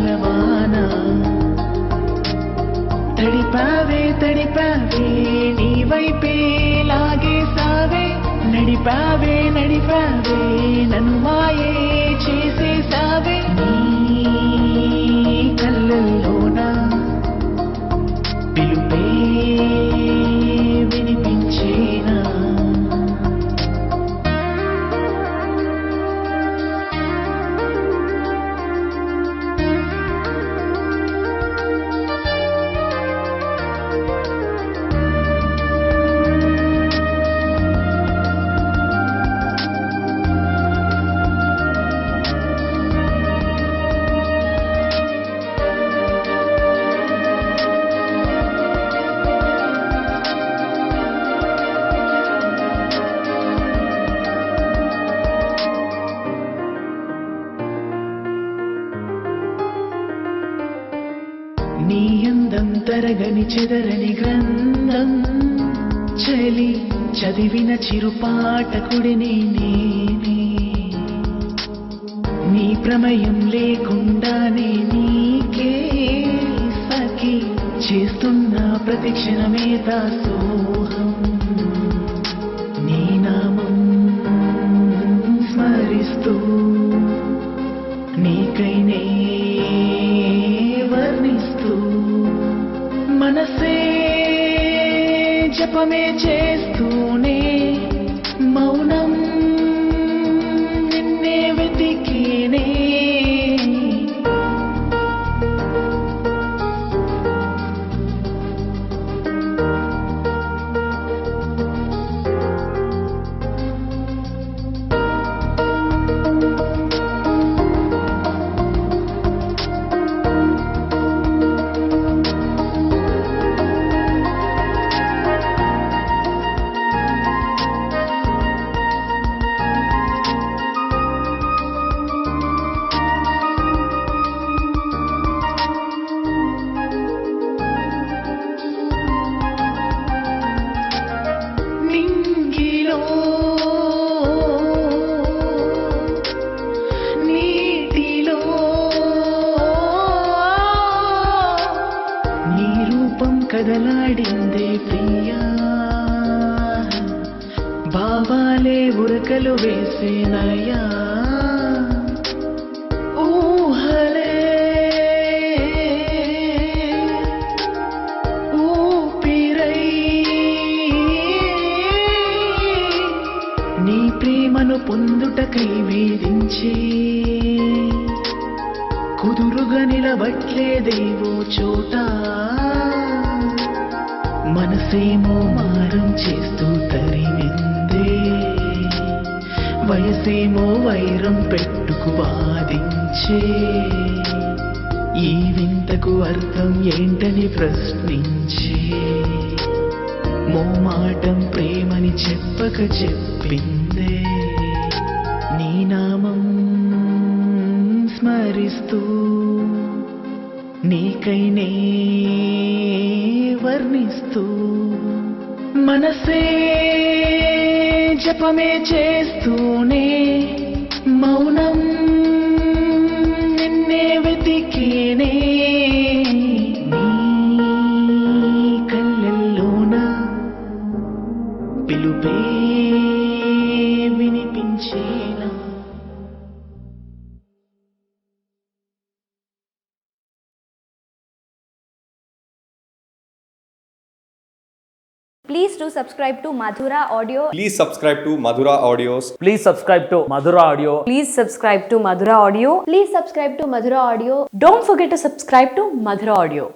పూలవాన తడిపావే తడిపావే నీ వైపే లాగేసావే నడిపావే నడిపావే నన్ను మాయే చేసేసావే నీ కళ్ళల్లోన పిలుపే వినిపించేనా నీ అందం తరగని చెదరని గ్రంథం చలి చదివిన చిరుపాఠకుడిని నేనే నీ ప్రమేయం లేకుండానే నీకే సఖి చేస్తున్న ప్రతి క్షణమే దాసోహం నీ నామం స్మరిస్తూ నీకైనే వర్ణిస్తూ మనసే జపమే చేస్తూనే మౌనం నిన్నే వెతికేనే కదలాడిందే ప్రియా భావాలే ఉరకలు వేసేనయా ఊహలే ఊపిరై నీ ప్రేమను పొందుటకై వేధించే కుదురుగా నిలబట్లేదేవో చోట మనసేమో మారం చేస్తూ తరిమిందే వయసేమో వైరం పెట్టుకు వాదించే ఈ వింతకు అర్థం ఏంటని ప్రశ్నించే మోమాటం ప్రేమని చెప్పక చెప్పిందే నీ నామం స్మరిస్తూ నీకైనే వర్ణిస్తూ మనసే జపమే చేస్తూనే మౌనం నిన్నే వెతికేనే నీ కళ్ళల్లోన పిలుపే వినిపించేనా Please do subscribe to Madhura Audio. Please subscribe to Madhura Audios. Please subscribe to Madhura Audio. Please subscribe to Madhura Audio. Please subscribe to Madhura Audio. Don't forget to subscribe to Madhura Audio.